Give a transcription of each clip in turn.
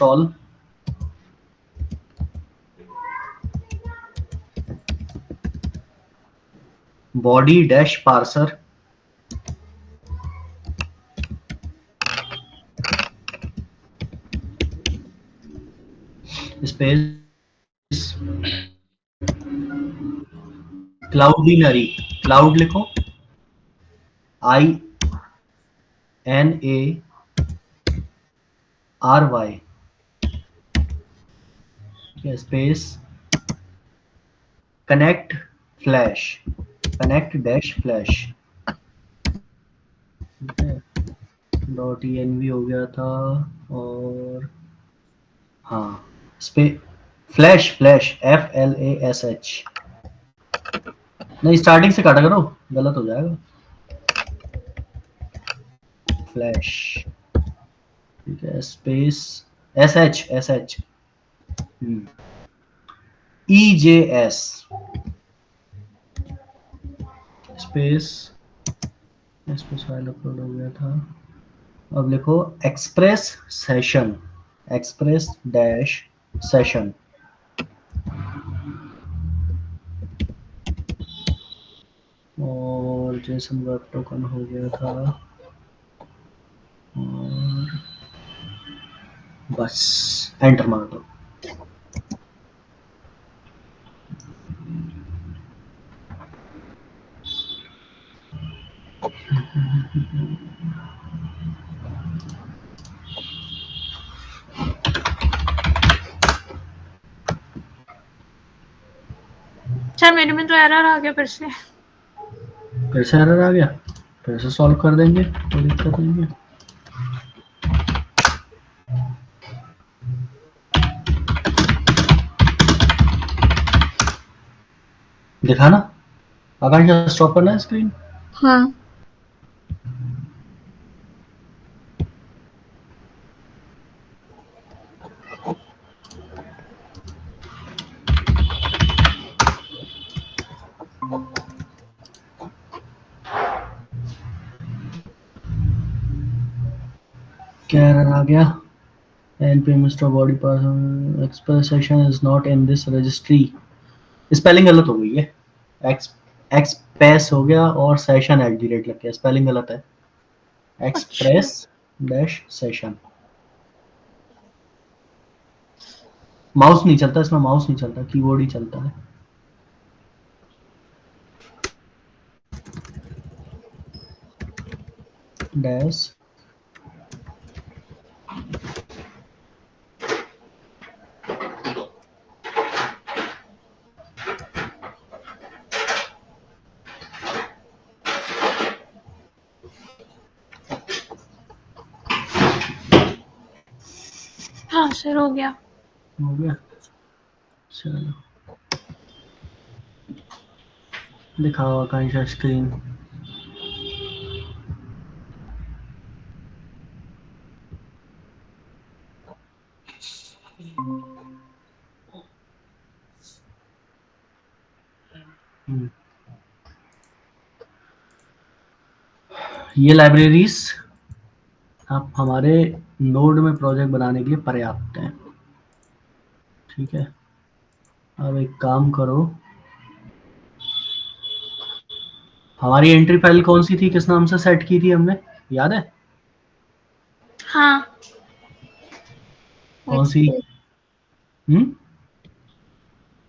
install body dash parser space cloudinary cloud लिखो INARY space connect flash connect dash flash dot env हो गया था और हाँ फ्लैश फ्लैश FLASH नहीं स्टार्टिंग से काटा करो गलत हो जाएगा फ्लैश ठीक है space SH EJS space space file upload हो गया था अब लिखो एक्सप्रेस डैश सेशन और जेसन वेब टोकन हो गया था और बस एंटर मार दो सर मेरे में तो एरर आ गया फिर से एरर आ गया फिर से सॉल्व कर देंगे कोई दिक्कत नहीं है दिखाना आकांक्षा स्टॉप करना है स्क्रीन हाँ क्या एरर आ गया npm install body parser express session is not in this registry spelling गलत हो गई है एक्सप्रेस हो गया और सेशन @ लग गया स्पेलिंग गलत है एक्सप्रेस डैश सेशन माउस नहीं चलता इसमें माउस नहीं चलता कीबोर्ड ही चलता है डैश हाँ सर हो गया चलो दिखाओ आकांक्षा स्क्रीन ये लाइब्रेरीज आप हमारे नोड में प्रोजेक्ट बनाने के लिए पर्याप्त हैं ठीक है अब एक काम करो हमारी एंट्री फाइल कौन सी थी किस नाम से सेट की थी हमने याद है हाँ कौन सी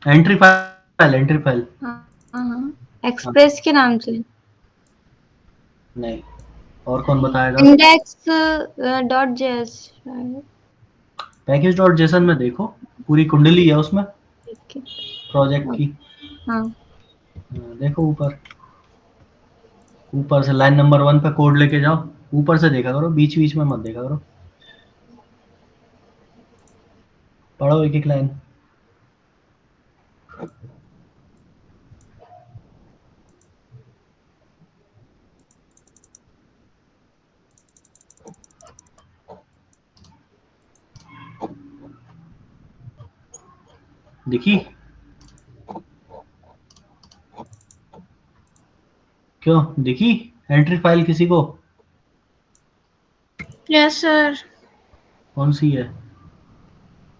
एंट्री फाइल एक्सप्रेस के नाम से नहीं और कौन बताएगा index.js पैकेज.json में देखो पूरी कुंडली है उसमें प्रोजेक्ट की हाँ देखो ऊपर से लाइन नंबर 1 पे कोड लेके जाओ ऊपर से देखा करो बीच बीच में मत देखा करो पढ़ो एक एक लाइन देखी क्यों देखी एंट्री फाइल किसी को यस सर कौन सी है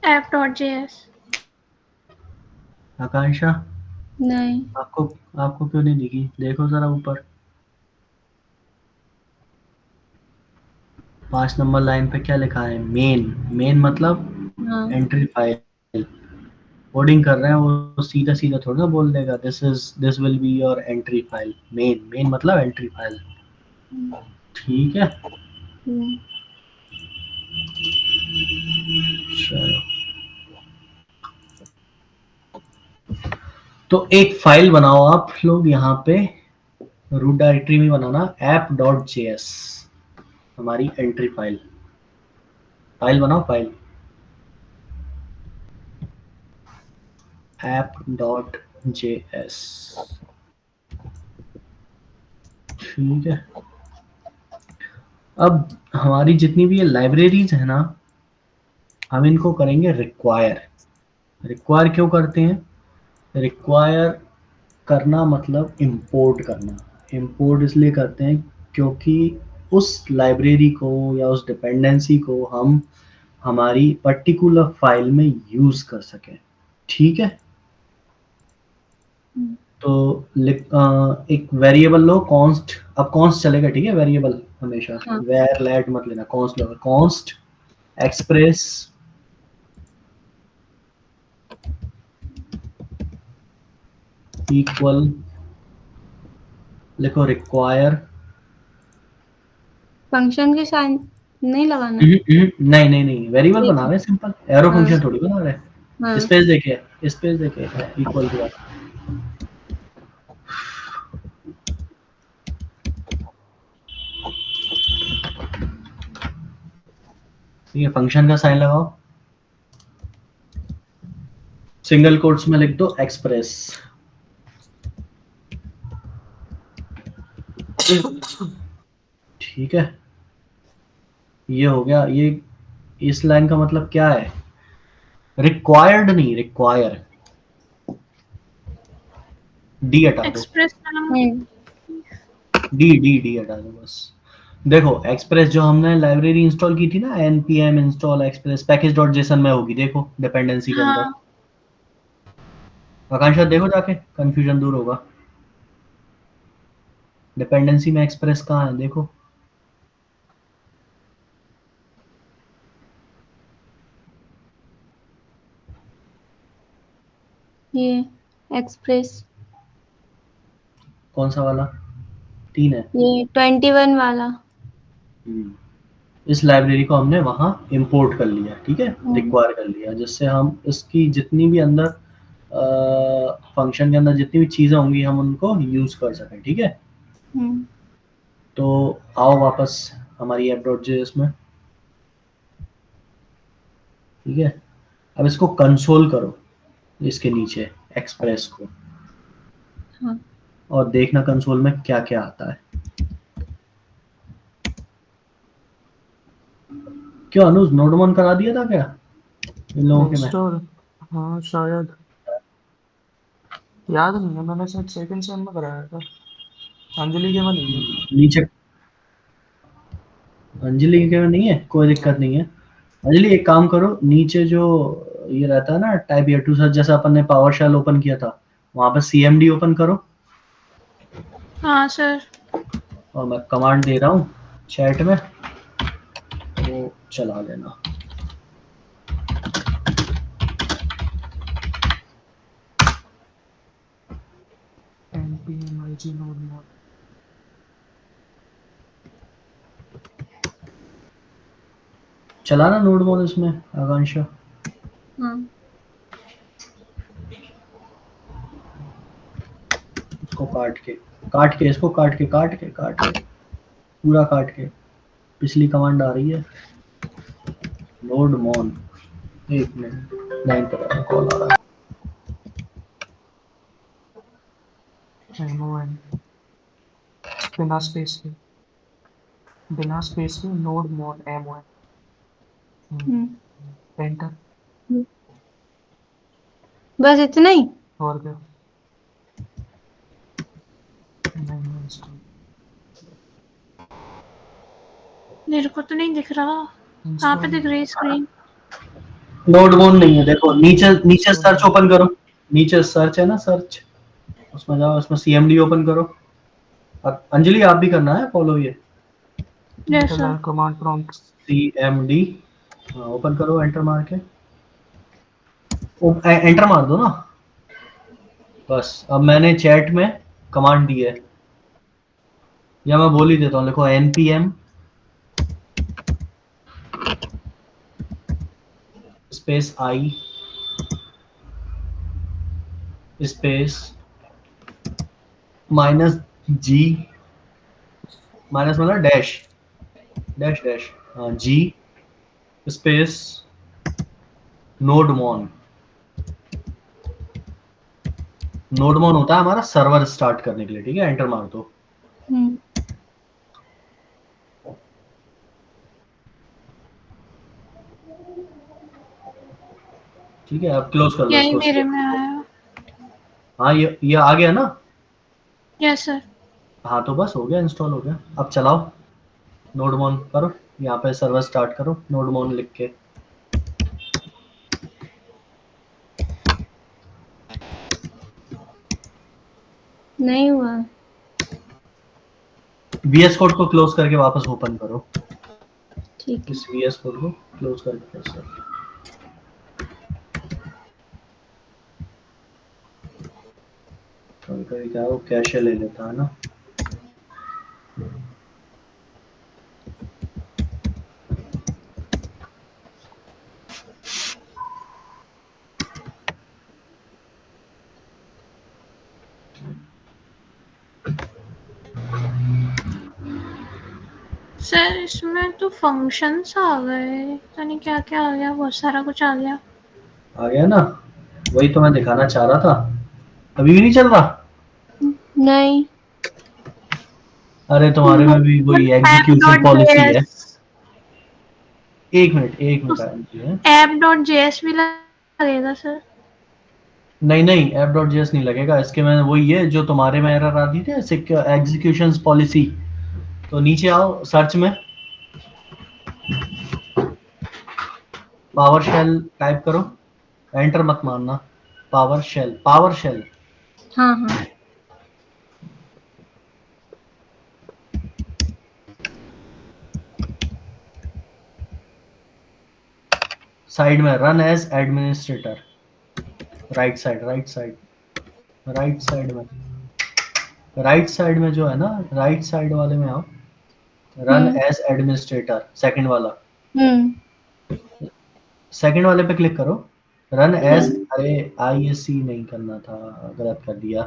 app.js। आकांक्षा, नहीं। आपको आपको क्यों नहीं दिखी? देखो जरा ऊपर 5 नंबर लाइन पे क्या लिखा है? मेन। मेन मतलब हाँ। Entry file. कोडिंग कर रहे हैं वो सीधा सीधा थोड़ा ना बोल देगा this will be your entry file. Main main मतलब एंट्री फाइल। ठीक है, हम्म। चलो। तो एक फाइल बनाओ आप लोग यहाँ पे, रूट डायरेक्टरी में बनाना app.js, हमारी एंट्री फाइल। फाइल बनाओ, फाइल app.js। ठीक है, अब हमारी जितनी भी ये लाइब्रेरीज है ना, हम इनको करेंगे रिक्वायर। रिक्वायर क्यों करते हैं? रिक्वायर करना मतलब इंपोर्ट करना। इंपोर्ट इसलिए करते हैं क्योंकि उस लाइब्रेरी को या उस डिपेंडेंसी को हम हमारी पर्टिकुलर फाइल में यूज कर सकें। ठीक है, तो एक वेरिएबल लो कॉन्स्ट। अब कॉन्स्ट चलेगा, ठीक है? वेरिएबल हमेशा हाँ। वेर लेट मत लेना, कॉन्स्ट लो। कॉन्स्ट एक्सप्रेस इक्वल, लिखो रिक्वायर। फंक्शन के साथ नहीं लगाना। नहीं नहीं नहीं, वेरिएबल ठीक बना है। रहे हैं, सिंपल एरो हाँ। फंक्शन थोड़ी बना रहे हैं। हाँ। स्पेस देखिए इक्वल टू। ठीक है, फंक्शन का साइन लगाओ, सिंगल कोट्स में लिख दो एक्सप्रेस। ठीक है, ये हो गया। ये इस लाइन का मतलब क्या है? रिक्वायर्ड नहीं, रिक्वायर। डी हटा दो, एक्सप्रेस नाम। डी हटा दो बस। देखो एक्सप्रेस जो हमने लाइब्रेरी इंस्टॉल की थी ना, npm install express package dot JSON में होगी, देखो डिपेंडेंसी के अंदर। हाँ। आकांक्षा देखो जाके, कंफ्यूजन दूर होगा। डिपेंडेंसी में एक्सप्रेस कहाँ है देखो। ये एक्सप्रेस, कौन सा वाला? 3 है। ये 21 वाला। हम्म, इस लाइब्रेरी को हमने वहां इंपोर्ट कर लिया, ठीक है, हम्म। रिक्वायर कर लिया, जिससे हम इसकी जितनी भी अंदर फंक्शन के अंदर जितनी भी चीजें होंगी हम उनको यूज कर सकें। ठीक है, हम्म। तो आओ वापस हमारी app.js में। ठीक है, अब इसको कंसोल करो, इसके नीचे एक्सप्रेस को, हाँ। और देखना कंसोल में क्या क्या आता है। क्यों अनुज, नोडमोन करा दिया था क्या इन लोगों के? मैं इंस्टॉल, हाँ शायद, याद नहीं है, मैंने शायद सेकंड सेम में कराया था। अंजलि के में नहीं है। नीचे अंजलि के में नहीं है, कोई दिक्कत नहीं। नहीं है। अंजलि एक काम करो, नीचे जो ये रहता है ना टाइप या टू सर्च, जैसा अपन ने पावर शेल ओपन किया था, वहां पर cmd ओपन करो, हाँ सर। और मैं कमांड दे रहा हूँ चैट में, वो चला लेना। npm IG node mod। चलाना नोडमोन इसमें आकांक्षा। हाँ। इसको काट के इसको काट के पूरा काट के, पिछली कमांड आ रही है नोडमोन। एक मिनट, लाइन पर कॉल आ रहा है। mon, बिना स्पेस के, बिना स्पेस के नोड mod mon। हम्म। एंटर। बस इतना ही। और क्या? नहीं इंस्टॉल। मेरे को तो नहीं दिख रहा। कहाँ पे इंस्टॉल। दिख रही है स्क्रीन? नोड मोन नहीं है, देखो नीचे नीचे सर्च ओपन करो, नीचे सर्च है ना, सर्च उसमें जाओ, उसमें CMD ओपन करो। और अंजलि आप भी करना है फॉलो ये yes sir. Command prompt CMD। हाँ ओपन करो, एंटर मार के एंटर मार दो ना। बस अब मैंने चैट में कमांड दी है, या मैं बोल ही देता हूँ, लिखो npm space i space -g, minus मतलब डैश डैश डैश, हाँ g स्पेस नोडमोन। नोडमोन होता है हमारा सर्वर स्टार्ट करने के लिए, ठीक है, एंटर मार दो। ठीक है, अब क्लोज कर लो यही इसको। मेरे में आया। हाँ ये आ गया ना। Yes sir. हाँ तो बस हो गया, इंस्टॉल हो गया। अब चलाओ, नोडमोन करो, यहाँ पे सर्वर स्टार्ट करो नोडमोन लिख के। नहीं हुआ। VS कोड को क्लोज करके वापस ओपन करो, ठीक है। इस VS कोड को क्लोज करके फिर से। कभी कभी क्या है, वो कैशे ले लेता है ना। सर इसमें तो फंक्शंस आ गए, पता नहीं क्या क्या आ गया, बहुत सारा कुछ आ गया। आ गया ना, वही तो मैं दिखाना चाह रहा था। अभी भी नहीं चल रहा? नहीं। अरे तुम्हारे में भी वही ऐप एग्जीक्यूशन डॉट पॉलिसी है। जेएस। एक मिनट है। ऐप डॉट जेएस भी लगेगा सर? नहीं नहीं, app.js नहीं लगेगा इसके में, वही है जो तुम्हारे में एरर आती थी, एग्जीक्यूशन पॉलिसी। तो नीचे आओ, सर्च में पावर शेल टाइप करो, एंटर मत मारना। PowerShell, PowerShell. हाँ हाँ। साइड में run as administrator, right side, right side, right side में, राइट साइड में जो है ना, राइट साइड वाले में आओ, run hmm as administrator, second वाला, हम्म सेकंड वाले पे क्लिक करो। Run as, hmm. अरे ISC नहीं करना था, गलत कर दिया।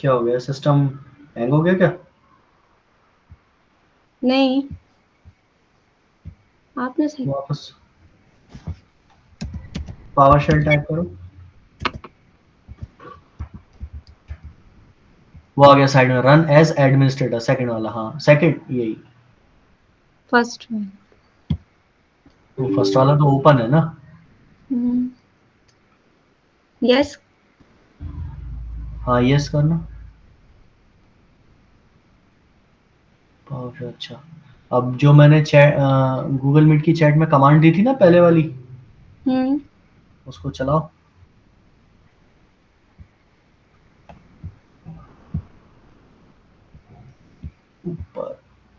क्या हो गया, सिस्टम हैंग हो गया क्या? नहीं, आपने सही। वापस पावर शेल टाइप करो, वो आ गया साइड में, रन एज एडमिनिस्ट्रेटर, सेकंड वाला, हाँ सेकंड यही। फर्स्ट में। वो फर्स्ट वाला तो ओपन है ना। यस। हाँ यस करना। पावर शेल, अच्छा। अब जो मैंने चैट, गूगल मीट की चैट में कमांड दी थी ना पहले वाली, हम्म उसको चलाओ। ऊपर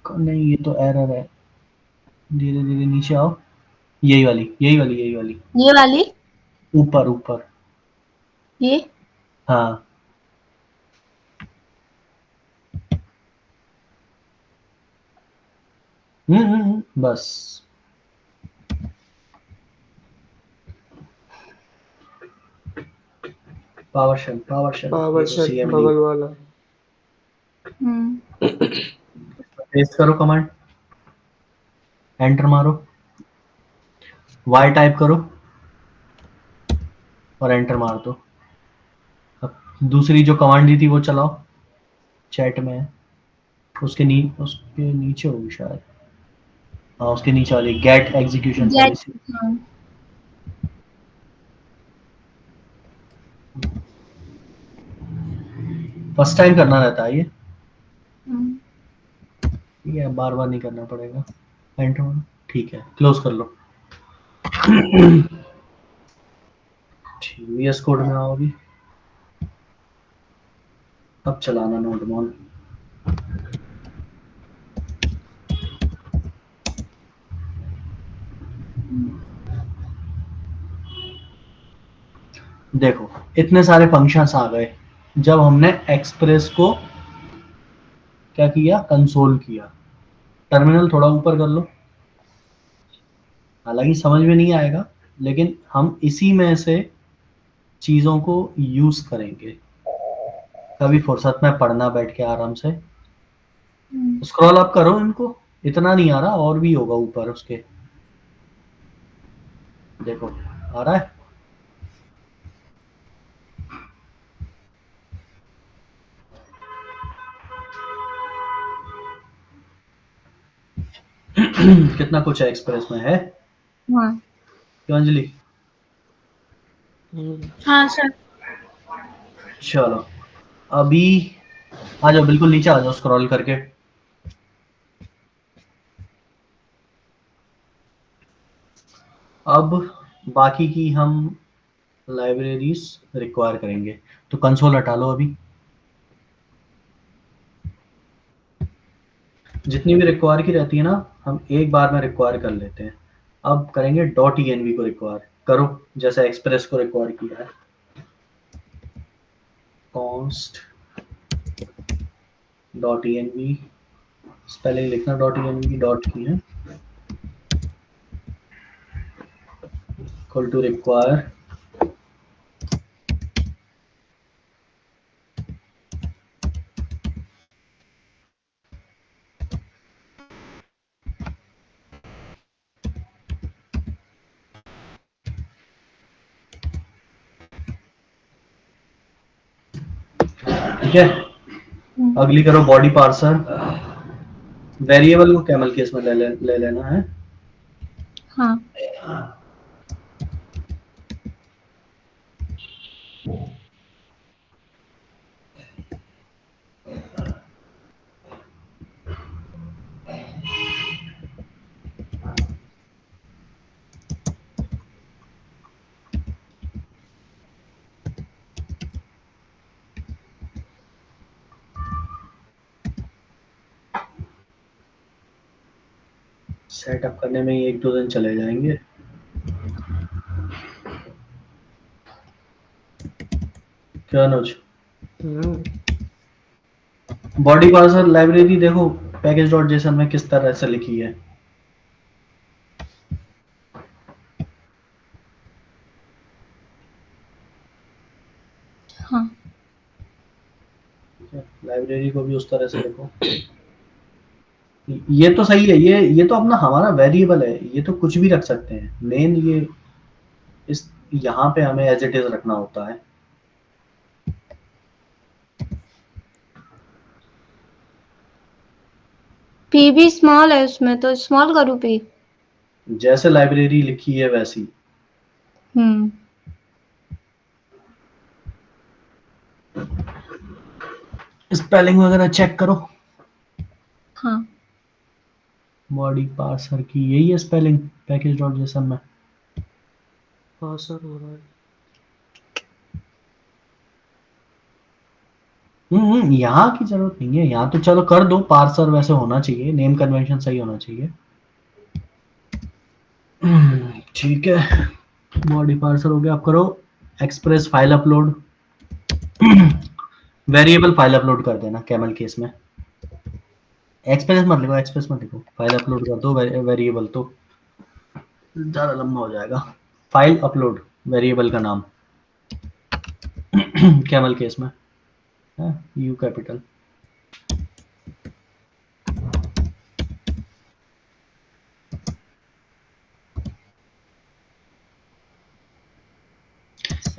नहीं, ये तो एरर है, धीरे धीरे नीचे आओ, यही वाली, यही वाली, यही वाली, ये वाली। ऊपर ऊपर। ये। हाँ बस। पावर शेल ये तो CMD। बगल वाला हम्म पेस्ट करो कमांड, एंटर मारो, वाई टाइप करो और एंटर मार दो। अब दूसरी जो कमांड दी थी वो चलाओ, चैट में है, उसके नीचे होगी शायद। हाँ उसके नीचे वाली, गेट एग्जीक्यूशन गेट। पॉलिसी। हाँ। फर्स्ट टाइम करना रहता है ये। हम्म। ठीक है, बार बार नहीं करना पड़ेगा। एंटर मारो, ठीक है, क्लोज कर लो। VS कोड में आओ अभी। अब चलाना नोडमॉन। देखो इतने सारे फंक्शंस आ गए जब हमने एक्सप्रेस को क्या किया, कंसोल किया। टर्मिनल थोड़ा ऊपर कर लो, हालांकि समझ में नहीं आएगा लेकिन हम इसी में से चीजों को यूज करेंगे। कभी फुर्सत में पढ़ना बैठ के आराम से। स्क्रॉल अप करो इनको, इतना नहीं आ रहा, और भी होगा ऊपर उसके। देखो आ रहा है। कितना कुछ है एक्सप्रेस में है। हाँ क्यों अंजलि? हाँ सर। चलो अभी आ जाओ, बिल्कुल नीचे आ जाओ स्क्रॉल करके। अब बाकी की हम लाइब्रेरीज रिक्वायर करेंगे, तो कंसोल हटा लो अभी। जितनी भी रिक्वायर की रहती है ना, हम एक बार में रिक्वायर कर लेते हैं। अब करेंगे .env को रिक्वायर करो, जैसे एक्सप्रेस को रिक्वायर किया है। const .env, स्पेलिंग लिखना .env, डॉट की है, इक्वल टू रिक्वायर ठीक है। अगली करो बॉडी पार्सर। वेरिएबल को कैमल केस में ले लेना है। हाँ सेटअप करने में ही 1-2 दिन चले जाएंगे। क्या अनुज? बॉडी पार्सर लाइब्रेरी देखो पैकेज डॉट जेसन में किस तरह से लिखी है। हाँ लाइब्रेरी को भी उस तरह से लिखो। ये तो सही है, ये तो अपना हमारा वेरिएबल है, ये तो कुछ भी रख सकते हैं। मेन ये इस यहाँ पे हमें एज इट इज रखना होता है। पी भी स्मॉल है उसमें, तो स्मॉल करूँ पी? जैसे लाइब्रेरी लिखी है वैसी। हम्म स्पेलिंग वगैरह चेक करो। हाँ बॉडी पार्सर की यही है स्पेलिंग पैकेज डॉट जेसन में। पार्सर हो रहा है। यहाँ की जरूरत नहीं है, यहाँ तो चलो कर दो पार्सर, वैसे होना चाहिए, नेम कन्वेंशन सही होना चाहिए। ठीक है, बॉडी पार्सर हो गया। आप करो express file upload. Variable file upload कर देना कैमल केस में। एक्सप्रेस मत लिखो, एक्सप्रेस मत लिखो, फाइल अपलोड कर दो। वेरिएबल तो ज़्यादा लंबा हो जाएगा। फाइल अपलोड वेरिएबल का नाम कैमल केस में है यू कैपिटल।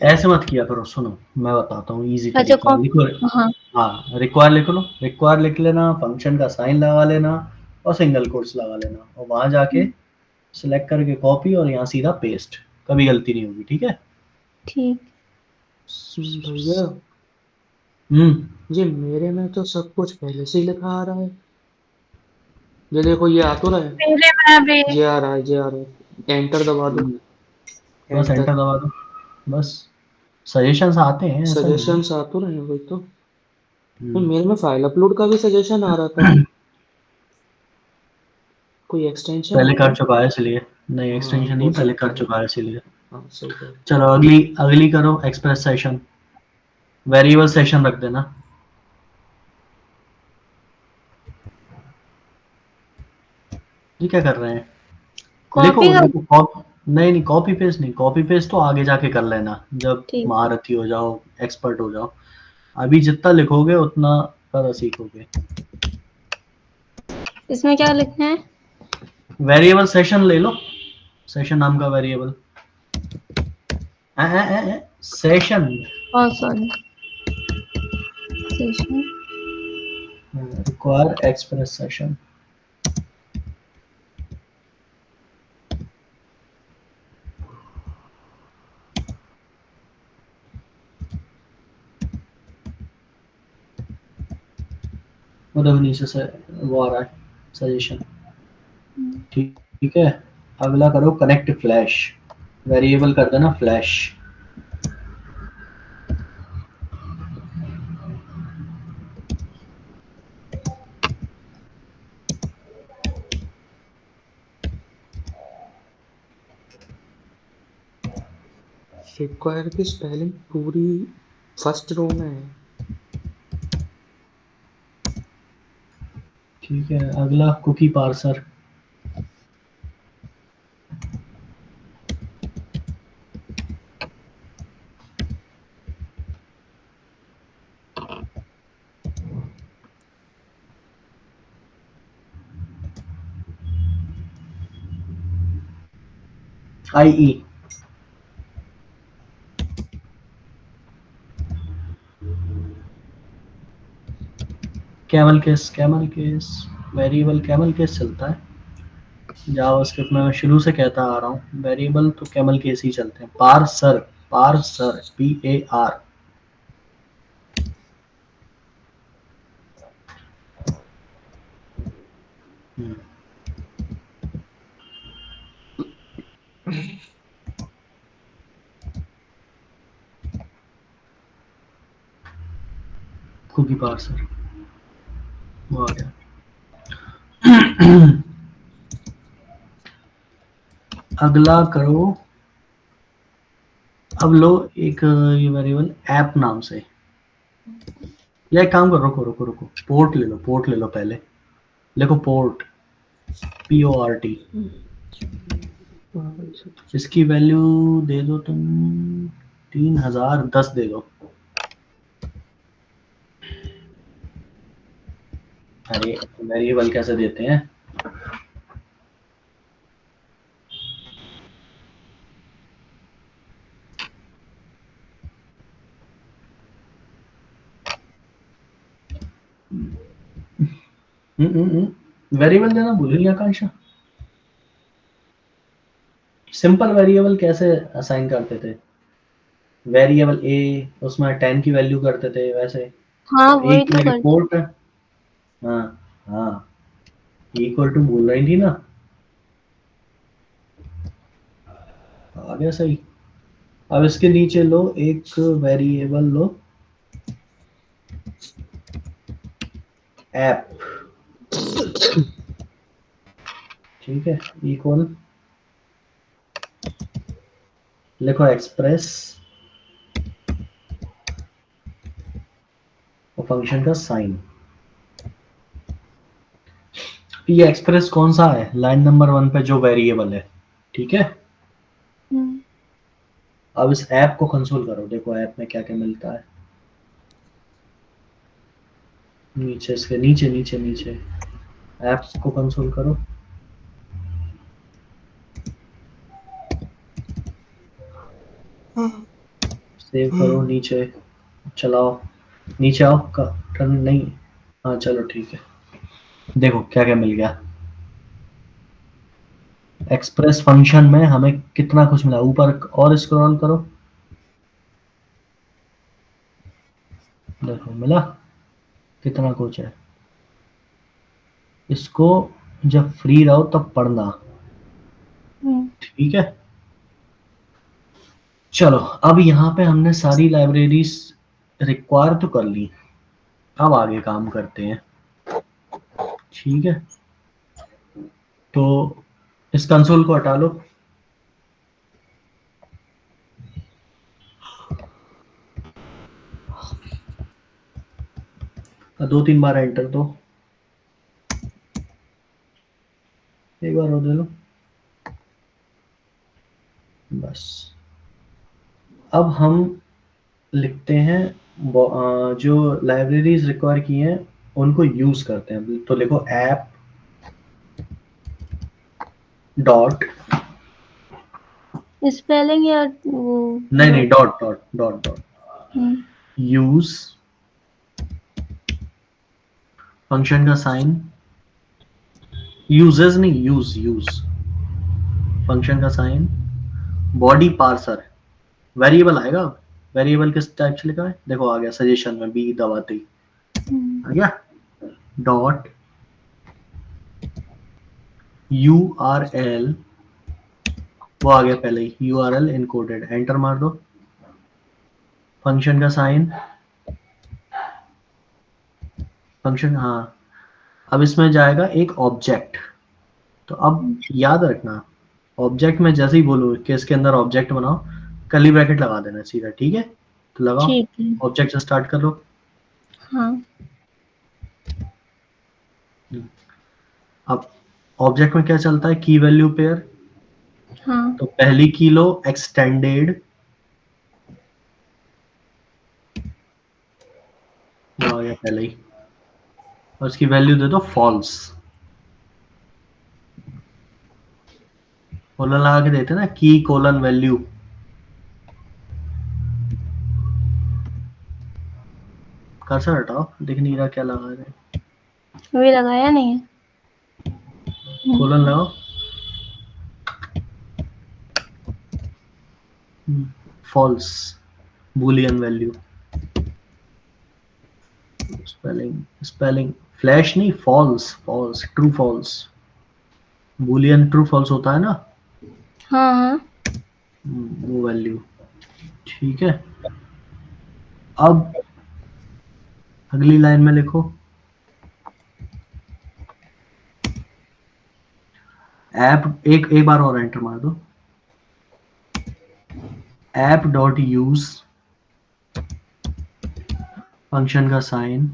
ऐसे मत किया करो, सुनो मैं बताता हूँ इजी अच्छा तरीका। लिखो, हाँ हाँ रिक्वायर लिख लो, रिक्वायर लिख लेना, फंक्शन का साइन लगा लेना और सिंगल कोट्स लगा लेना, और वहां जाके सिलेक्ट करके कॉपी और यहाँ सीधा पेस्ट। कभी गलती नहीं होगी, ठीक है। ठीक। भैया हम्म ये मेरे में तो सब कुछ पहले से ही लिखा आ रहा है। ये देखो ये आ तो रहा है, पहले मैं अभी ये आ रहा है, ये आ रहा है, एंटर दबा दो, बस एंटर एंटर। दबा दो। बस सजेशंस आते हैं, ऐसा नहीं है। सजेशंस आ तो रहे हैं वही तो। हम्म। मेरे में फाइल अपलोड का भी सजेशन आ रहा था, कोई एक्सटेंशन पहले है क्या? कर चुका है इसलिए। नहीं, हाँ एक्सटेंशन हो नहीं, पहले सकता कर है। चुका है इसलिए। हाँ सही है। चलो अगली अगली करो, एक्सप्रेस सेशन। वेरिएबल सेशन रख देना। ये क्या कर रहे हैं? लिखो कॉपी कर। लिखो नहीं नहीं, कॉपी पेस्ट नहीं, कॉपी पेस्ट तो आगे जाके कर लेना जब ठीक। महारथी हो जाओ, एक्सपर्ट हो जाओ। अभी जितना लिखोगे उतना ज्यादा सीखोगे। इसमें क्या लिखना है? वेरिएबल सेशन ले लो, सेशन नाम का variable. Session oh sorry, session. Require express session. मतलब नीचे से वो आ रहा है सजेशन। ठीक ठीक है। अगला करो कनेक्ट फ्लैश। वेरिएबल कर देना फ्लैश। रिक्वायर की स्पेलिंग पूरी फर्स्ट रो में है। ठीक है, अगला cookie parser. IE camel case variable camel case चलता है जावास्क्रिप्ट में। मैं शुरू से कहता आ रहा हूँ, वेरिएबल तो कैमल केस ही चलते हैं। Parser, parser PAR। Cookie parser वो आ गया। अगला करो, अब लो एक ये वेरिएबल ऐप नाम से। या एक काम करो, रुको रुको रुको, पोर्ट ले लो, पोर्ट ले लो पहले। लिखो पोर्ट, PORT। इसकी वैल्यू दे दो तुम 3010 दे दो। अरे वेरिएबल कैसे देते हैं? वेरिएबल देना भूल गई आकांक्षा। सिंपल वेरिएबल कैसे असाइन करते थे? वेरिएबल ए, उसमें 10 की वैल्यू करते थे वैसे। हाँ ए वही की तो जगह कर। पोर्ट। हाँ हाँ, इक्वल टू बोल रही थी ना, आ गया सही। अब इसके नीचे लो एक वेरिएबल लो, ऐप। ठीक है, इक्वल, लिखो एक्सप्रेस और फंक्शन का साइन। ये एक्सप्रेस कौन सा है? लाइन नंबर 1 पे जो वेरिएबल है। ठीक है। हम्म। अब इस ऐप को कंसोल करो, देखो ऐप में क्या क्या मिलता है। नीचे इसके नीचे नीचे नीचे ऐप को कंसोल करो, सेव करो, नीचे चलाओ, नीचे आओ का टर्न नहीं। हाँ चलो ठीक है, देखो क्या क्या मिल गया। एक्सप्रेस फंक्शन में हमें कितना कुछ मिला, ऊपर और स्क्रॉल करो, देखो मिला कितना कुछ है। इसको जब फ्री रहो तब पढ़ना, हम्म, ठीक है। चलो अब यहाँ पे हमने सारी लाइब्रेरीज रिक्वायर तो कर ली, अब आगे काम करते हैं, ठीक है। तो इस कंसोल को हटा लो, और 2-3 बार एंटर दो, एक बार और दे लो, बस। अब हम लिखते हैं जो लाइब्रेरीज रिक्वायर की हैं उनको यूज करते हैं, तो लिखो ऐप डॉट, स्पेलिंग या वो नहीं नहीं, डॉट डॉट डॉट डॉट हम्म, यूज, फंक्शन का साइन, यूजेस नहीं, यूज यूज, फंक्शन का साइन, बॉडी पार्सर, वेरिएबल आएगा। वेरिएबल किस टाइप से लिखा है, देखो आ गया सजेशन में, बी दबाते ही हम्म, आ गया, डॉट यू आर एल, वो आ गया पहले ही, U R L encoded, enter मार दो, फंक्शन का साइन, फंक्शन, हाँ। अब इसमें जाएगा एक ऑब्जेक्ट, तो अब याद रखना, ऑब्जेक्ट में जैसे ही बोलो कि इसके अंदर ऑब्जेक्ट बनाओ, कर्ली ब्रैकेट लगा देना सीधा, ठीक है। तो लगाओ, ठीक है। ऑब्जेक्ट से स्टार्ट कर लो। हाँ, अब ऑब्जेक्ट में क्या चलता है, की वैल्यू पेयर, हाँ, तो पहली की लो एक्सटेंडेड, वो आ गया पहले ही, और उसकी वैल्यू दे दो फॉल्स, कोलन लगा के देते ना, की कोलन वैल्यू, कर्सर हटाओ, दिख नहीं रहा क्या लगा रहे, अभी लगाया नहीं है। कोलन लगाओ, false, boolean value, spelling spelling flash नहीं, false, false, true false, boolean true false होता है ना, हाँ हाँ, वो वैल्यू, ठीक है। अब अगली लाइन में लिखो ऐप, एक बार और एंटर मार दो, ऐप डॉट यूज, फंक्शन का साइन,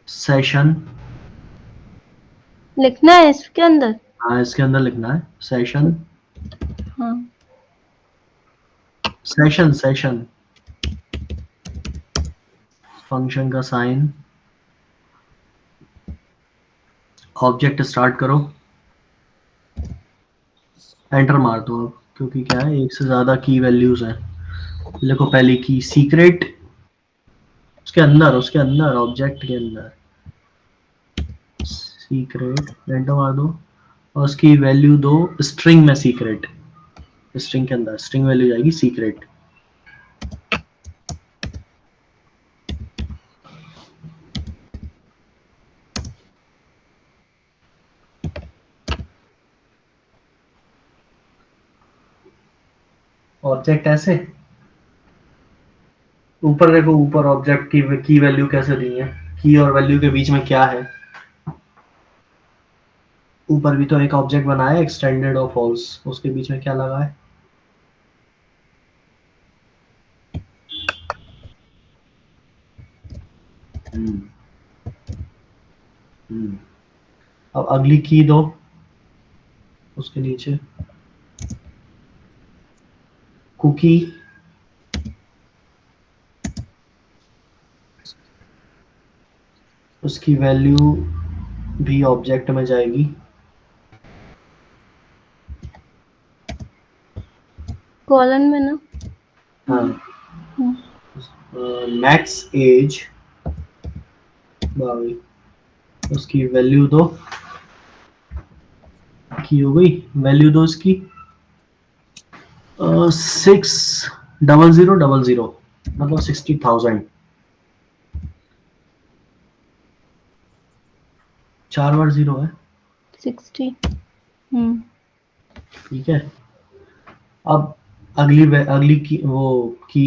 सेशन, लिखना है इसके अंदर। हाँ इसके अंदर लिखना है सेशन, हाँ, सेशन सेशन, फंक्शन का साइन, ऑब्जेक्ट स्टार्ट करो, एंटर मार दो अब, क्योंकि क्या है एक से ज्यादा की वैल्यूज हैं। लिखो पहली की सीक्रेट, उसके अंदर ऑब्जेक्ट के अंदर सीक्रेट, एंटर मार दो, और उसकी वैल्यू दो स्ट्रिंग में, सीक्रेट स्ट्रिंग के अंदर स्ट्रिंग वैल्यू जाएगी सीक्रेट। ऑब्जेक्ट ऐसे, ऊपर देखो, ऊपर ऑब्जेक्ट की वैल्यू कैसे दी है, की और वैल्यू के बीच में क्या है, ऊपर भी तो एक ऑब्जेक्ट बनाया है एक्सटेंडेड और फॉल्स, उसके बीच में क्या लगा है, हम्म, हम्म। अब अगली की दो, उसके नीचे कुकी, उसकी वैल्यू भी ऑब्जेक्ट में जाएगी, कॉलन में ना। हाँ, हम्म, मैक्स एज 22, उसकी वैल्यू दो, की हो गई, वैल्यू दो इसकी 600000, मतलब 60,000, 4 बार 0 है, 60। ठीक है। अब अगली की वो की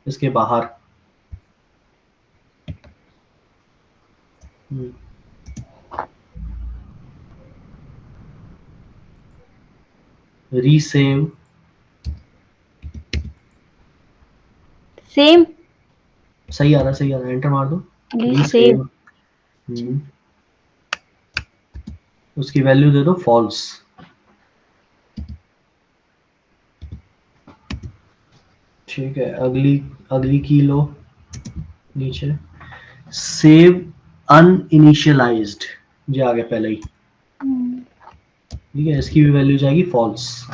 इसके बाहर, रीसेव, सेम। सही आ रहा है, एंटर मार दो। रीसेव। हम्म, उसकी वैल्यू दे दो फॉल्स। ठीक है, अगली की लो नीचे, सेव अनइनिशियलाइज्ड, ये आ गया पहले ही, ठीक है, इसकी भी वैल्यू जाएगी फॉल्स,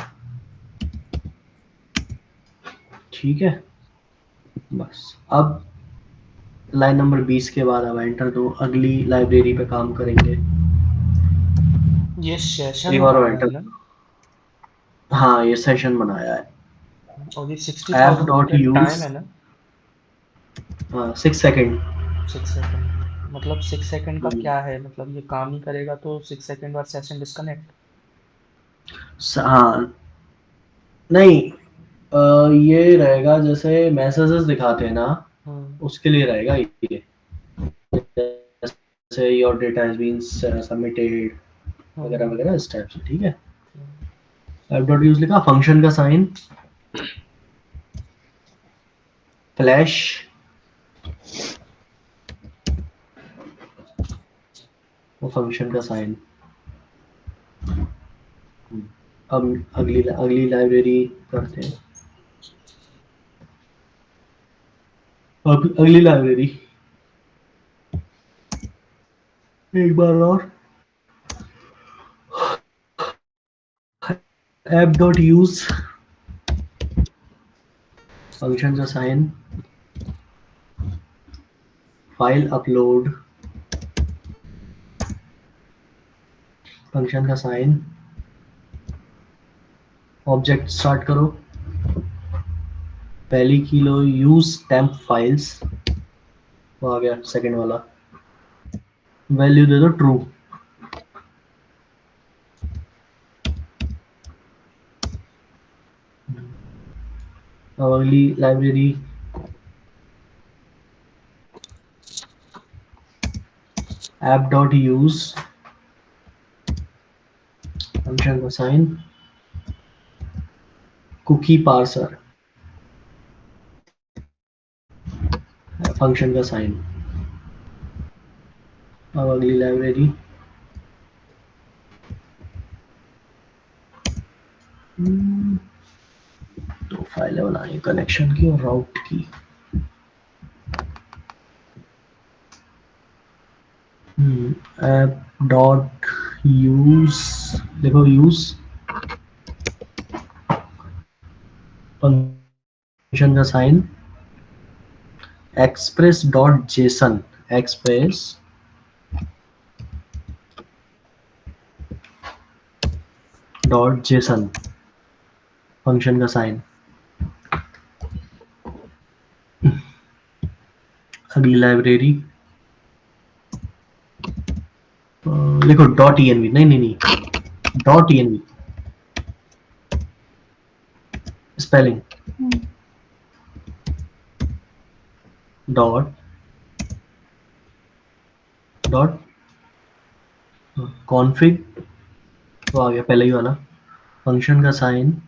ठीक है। बस अब लाइन नंबर 20 के बाद अब एंटर दो, अगली लाइब्रेरी पे काम करेंगे। ये सेशन एक बार और बनाना है एंटर, ना? हाँ ये सेशन बनाया है। और ये ऐप 60,000 डॉट रुपये यूज, टाइम है ना? हाँ 6 सेकेंड। 6 सेकंड मतलब 6 सेकंड का क्या है, मतलब ये काम ही करेगा तो 6 सेकंड बाद सेशन डिस्कनेक्ट? हाँ नहीं, ये रहेगा जैसे मैसेजेस दिखाते हैं ना, हम्म। उसके लिए रहेगा ये, जैसे your data has been submitted वगैरह हम्म। वगैरह इस टाइप से, ठीक है। ऐप डॉट यूज लिखा, फंक्शन का साइन फ्लैश, वो फंक्शन का साइन। अब अगली लाइब्रेरी करते हैं, अगली लाइब्रेरी एक बार और, ऐप डॉट यूज फंक्शन का साइन, फाइल अपलोड फंक्शन का साइन, ऑब्जेक्ट स्टार्ट करो, पहली की लो यूज टेम्प फाइल्स, वो आ गया सेकंड वाला, वैल्यू दे दो ट्रू। अब अगली library app dot use function का साइन, कुकी पार्सर फंक्शन का साइन। अब अगली लाइब्रेरी दो फाइलें बनानी, कनेक्शन की और राउट की। ऐप डॉट यूज, देखो यूज फंक्शन का sign, express dot JSON, express dot JSON function का साइन। अगली लाइब्रेरी लिखो डॉट env, नहीं dot env, spelling dot dot config, तो आ गया पहले ही वाला, फंक्शन का साइन,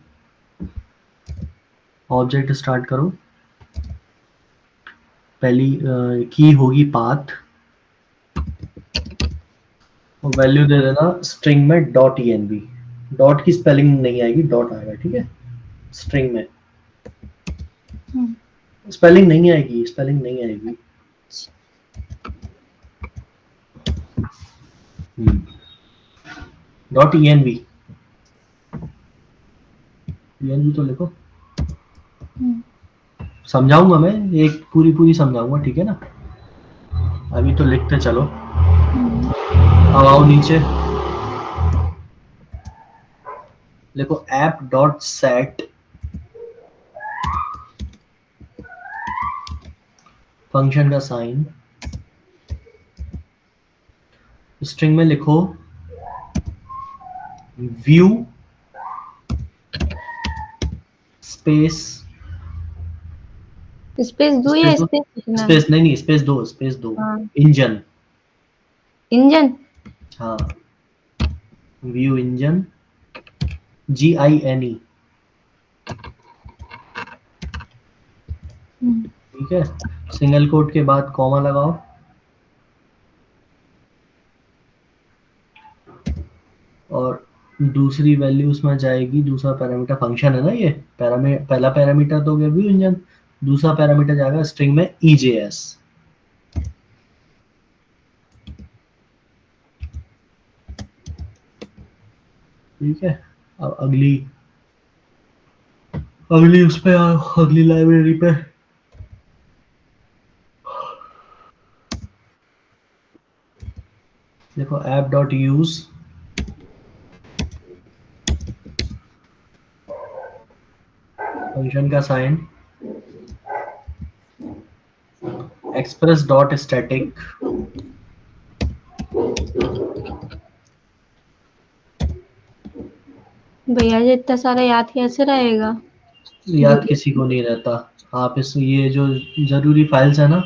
ऑब्जेक्ट स्टार्ट करो, पहली की होगी पाथ, और वैल्यू दे देना स्ट्रिंग में डॉट env, डॉट की स्पेलिंग नहीं आएगी, डॉट आएगा, ठीक है, स्ट्रिंग में स्पेलिंग नहीं आएगी। डॉट env, env तो लिखो, समझाऊंगा मैं, एक पूरी समझाऊंगा, ठीक है ना, अभी तो लिखते चलो। अब आओ नीचे, देखो ऐप डॉट सेट फंक्शन का साइन, स्ट्रिंग में लिखो व्यू स्पेस स्पेस दो या स्पेस लिखना है? स्पेस नहीं स्पेस दो हाँ। इंजन। इंजन। हाँ व्यू इंजन GINE। ठीक है, सिंगल कोट के बाद कॉमा लगाओ और दूसरी वैल्यू उसमें जाएगी, दूसरा पैरामीटर फंक्शन है ना ये, पहला पैरामीटर तो हो गया व्यू इंजन, दूसरा पैरामीटर जाएगा स्ट्रिंग में EJS। ठीक है, अब अगली उस पे आओ, अगली लाइब्रेरी पे। देखो app.use फंक्शन का साइन express.static भैया जी इतना सारा याद कैसे रहेगा? याद किसी को नहीं रहता। आप इस ये जो जरूरी फाइल्स है ना,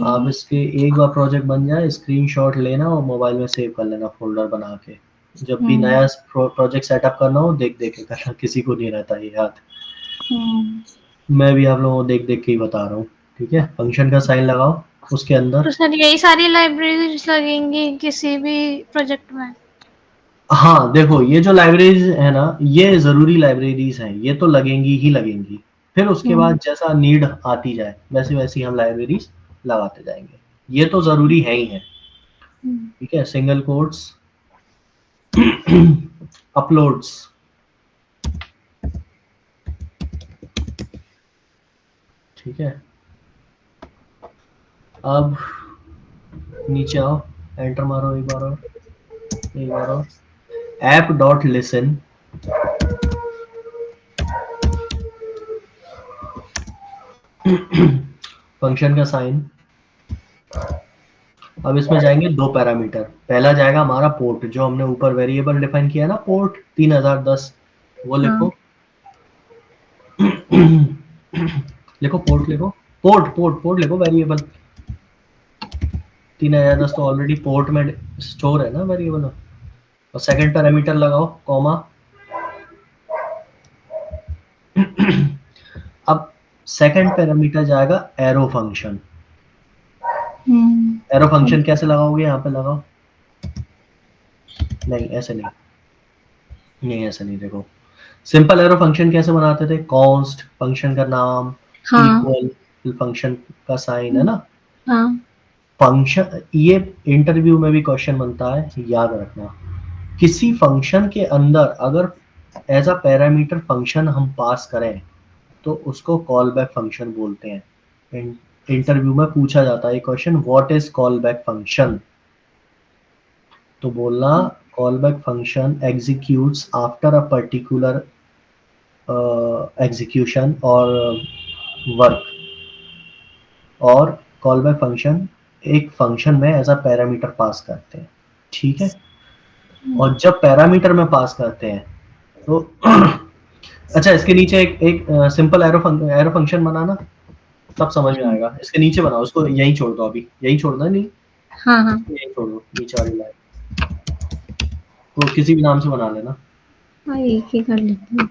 आप इसके एक बार प्रोजेक्ट बन जाए स्क्रीनशॉट लेना और मोबाइल में सेव कर लेना फोल्डर बना के, जब भी नया प्रोजेक्ट सेटअप करना हो देख देख के करना, किसी को नहीं रहता ये याद। मैं भी आप लोगों को देख देख के ही बता रहा हूँ। ठीक है, फंक्शन का साइन लगाओ उसके अंदर। तो सर यही सारी लाइब्रेरीज लगेंगी किसी भी प्रोजेक्ट में? हाँ देखो ये जो लाइब्रेरीज है ना, ये जरूरी लाइब्रेरीज हैं, ये तो लगेंगी ही लगेंगी। फिर उसके बाद जैसा नीड आती जाए वैसे वैसे हम लाइब्रेरीज लगाते जाएंगे, ये तो जरूरी है ही है। ठीक है, सिंगल कोट्स अपलोड्स। ठीक है, अब नीचे आओ, एंटर मारो एक बार और app.listen फंक्शन का साइन। अब इसमें जाएंगे दो पैरामीटर, पहला जाएगा हमारा पोर्ट, जो हमने ऊपर वेरिएबल डिफाइन किया ना पोर्ट 3010, वो लिखो। लिखो पोर्ट, पोर्ट लिखो वेरिएबल 3010 तो ऑलरेडी पोर्ट में स्टोर है ना वेरिएबल। और सेकंड पैरामीटर लगाओ कॉमा। अब सेकंड पैरामीटर जाएगा एरो फंक्शन। एरो फंक्शन कैसे लगाओगे, यहाँ पे लगाओ, नहीं ऐसे नहीं ऐसे नहीं। देखो सिंपल एरो फंक्शन कैसे बनाते थे, कॉन्स्ट फंक्शन का नाम इक्वल फंक्शन का साइन, है ना। फंक्शन, ये इंटरव्यू में भी क्वेश्चन बनता है, याद रखना। किसी फंक्शन के अंदर अगर एज अ पैरामीटर फंक्शन हम पास करें तो उसको कॉल बैक फंक्शन बोलते हैं। इंटरव्यू में पूछा जाता है question, what is call back function, तो बोलना call back function executes after a particular execution और वर्क, और कॉल बैक फंक्शन एक फंक्शन में एज अ पैरामीटर पास करते हैं। ठीक है, और जब पैरामीटर में पास करते हैं तो अच्छा इसके नीचे एक सिंपल एरो फंक्शन बनाना, तब समझ में आएगा। इसके नीचे बनाओ, उसको यहीं छोड़ दो, अभी यहीं छोड़ दो, नहीं यहीं छोड़ दो, नीचे वाली लाइन तो किसी भी नाम से बना लेना। एक ही कर लेते हैं।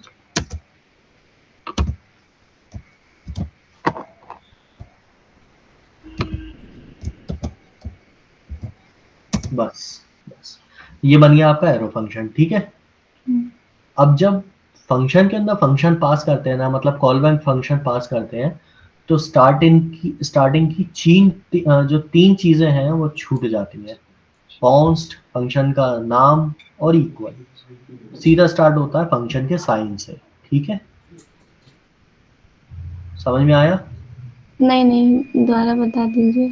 बस ये बन गया आपका एरो फंक्शन। ठीक है, अब जब फंक्शन के अंदर फंक्शन पास करते हैं ना, मतलब कॉल बैक फंक्शन पास करते हैं, तो स्टार्टिंग की जो तीन चीजें हैं वो छूट जाती हैं, कॉन्स्ट फंक्शन का नाम और इक्वल, सीधा स्टार्ट होता है फंक्शन के साइन से। ठीक है, समझ में आया? नहीं दोबारा बता दीजिए।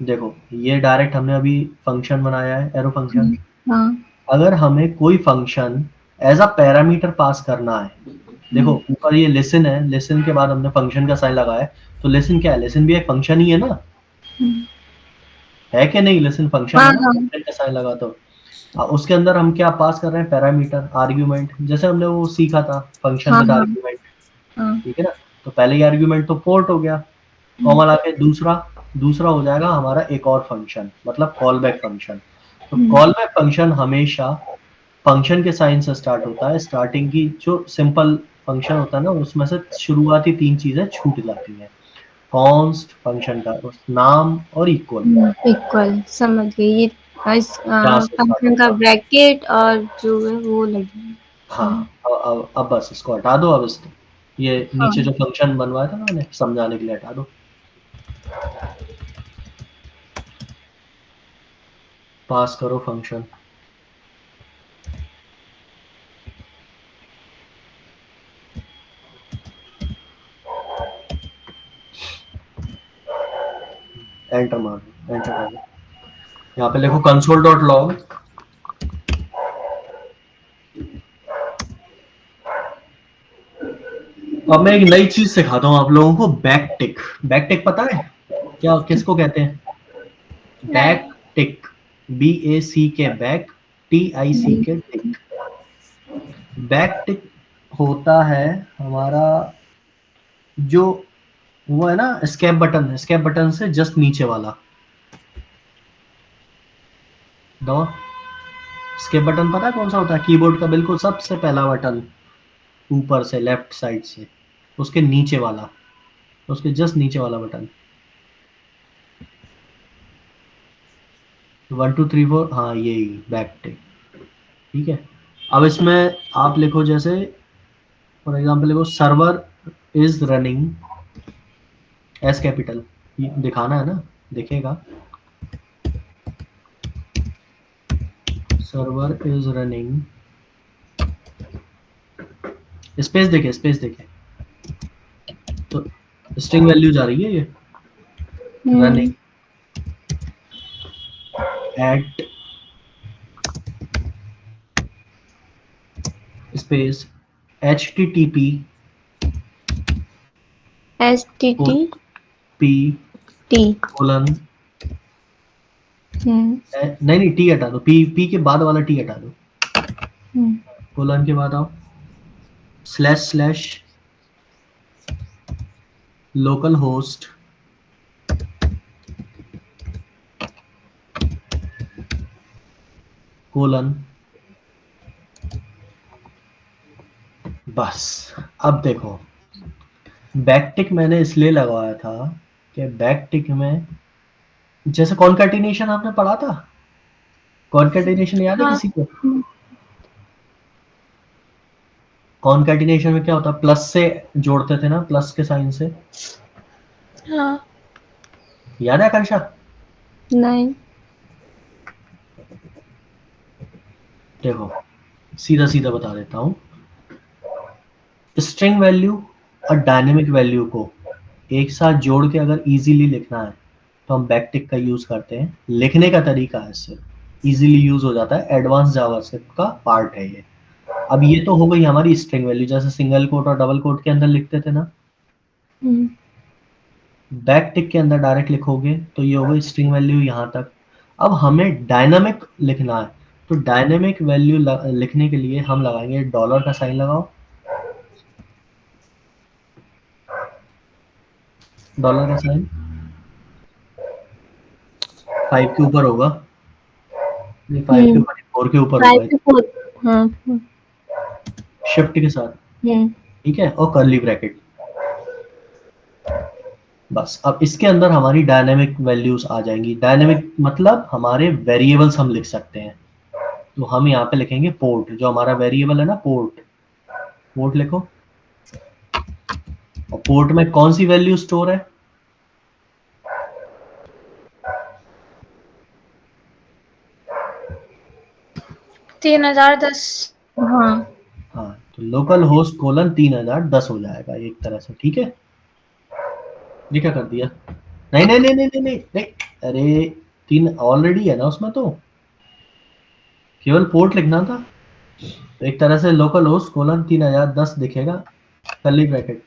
देखो ये डायरेक्ट हमने अभी फंक्शन बनाया है, एरो फंक्शन। हाँ। अगर हमें कोई function as a parameter pass करना है, देखो ऊपर ये लिसन है, लिसन के बाद हमने फंक्शन का साइन लगाया है, तो लिसन क्या है, लिसन भी एक फंक्शन ही है ना। है कि नहीं, लेसन फंक्शन हाँ है ना, हाँ फंक्शन का साइन लगा तो उसके अंदर हम क्या पास कर रहे हैं, पैरामीटर आर्ग्यूमेंट, जैसे हमने वो सीखा था फंक्शन हाँ विद हाँ आर्ग्यूमेंट, हाँ ठीक है ना। तो पहले ही आर्ग्यूमेंट तो पोर्ट हो गया, कॉमा लाके दूसरा दूसरा हो जाएगा हमारा एक और फंक्शन, मतलब कॉल बैक फंक्शन। तो कॉल बैक फंक्शन हमेशा फंक्शन के साइन से स्टार्ट होता है। स्टार्टिंग की जो सिंपल फंक्शन होता है ना, उसमें से शुरुआती 3 चीजें छूट जाती हैं, कॉन्स्ट फंक्शन का उस नाम और इक्वल, इक्वल समझ गई ये। यहाँ से स्टार्ट फंक्शन का होगा। ब्रैकेट और जो है वो लगी हाँ, समझ। अब बस इसको हटा दो, अब इसको ये हाँ नीचे जो फंक्शन बनवाया था ना मैंने समझाने के लिए, हटा दो। पास करो फंक्शन, एंटर मार दो, एंटर कर दो। यहाँ पे लिखो कंसोल डॉट लॉग। अब मैं एक नई चीज सिखाता हूँ आप लोगों को, बैक टिक। बैक टिक पता है क्या, किसको कहते हैं? नहीं। बैक टिक, BACK, बैक, TICK, टिक। बैक टिक होता है हमारा जो वो है ना, स्केप बटन, स्केप बटन से जस्ट नीचे वाला दो। स्केप बटन पता है कौन सा होता है? कीबोर्ड का बिल्कुल सबसे पहला बटन, ऊपर से लेफ्ट साइड से, उसके नीचे वाला, उसके जस्ट नीचे वाला बटन, 1 2 3 4, हाँ यही बैक टिक, ठीक है। अब इसमें आप लिखो, जैसे फॉर एग्जांपल लिखो server is running, S capital, दिखाना है ना, दिखेगा, सर्वर इज रनिंग, स्पेस देखे, स्पेस देखे, तो स्ट्रिंग वैल्यू जा रही है ये, running at space HTTP STT P T। Colon, नहीं नहीं टी हटा दो, पी के बाद वाला टी हटा दो, कोलन के बाद आओ slash slash local host colon. बस अब देखो, बैकटिक मैंने इसलिए लगवाया था कि बैकटिक में जैसे कॉन्कैटिनेशन आपने पढ़ा था, कॉन्कैटिनेशन याद है हाँ। किसी को? कॉन्कैटिनेशन में क्या होता है, प्लस से जोड़ते थे ना, प्लस के साइन से, हाँ। याद है आकांक्षा? नहीं। देखो सीधा सीधा बता देता हूँ, स्ट्रिंग वैल्यू और डायनेमिक वैल्यू को एक साथ जोड़ के अगर इजीली लिखना है तो हम बैकटिक का यूज करते हैं। लिखने का तरीका है, सिर्फ इजीली यूज हो जाता है, एडवांस जावास्क्रिप्ट का पार्ट है ये। अब ये तो हो गई हमारी स्ट्रिंग वैल्यू, जैसे सिंगल कोट और डबल कोट के अंदर लिखते थे ना, बैक टिक के अंदर डायरेक्ट लिखोगे तो ये हो गई स्ट्रिंग वैल्यू यहाँ तक। अब हमें डायनामिक लिखना है, तो डायनामिक वैल्यू लिखने के लिए हम लगाएंगे डॉलर का साइन, लगाओ डॉलर का साइन, 5 के ऊपर होगा, नहीं 5 के ऊपर 4 के ऊपर फाइव होगा, से फोर। हाँ four। शिफ्ट के साथ, हम्म ठीक है, और कर्ली ब्रैकेट। बस अब इसके अंदर हमारी डायनेमिक वैल्यूज आ जाएंगी। डायनेमिक मतलब हमारे वेरिएबल्स हम लिख सकते हैं। तो हम यहाँ पे लिखेंगे पोर्ट, जो हमारा वेरिएबल है ना, पोर्ट, पोर्ट लिखो। और पोर्ट में कौन सी वैल्यू स्टोर है? 3010। हाँ हाँ, तो लोकल होस्ट कोलन 3010 हो जाएगा एक तरह से, ठीक है। ये क्या कर दिया? नहीं नहीं नहीं नहीं नहीं नहीं, नहीं। अरे 3 ऑलरेडी है ना उसमें, तो केवल पोर्ट लिखना था। तो एक तरह से लोकल होस्ट कोलन 3010 दिखेगा, कर्ली ब्रैकेट,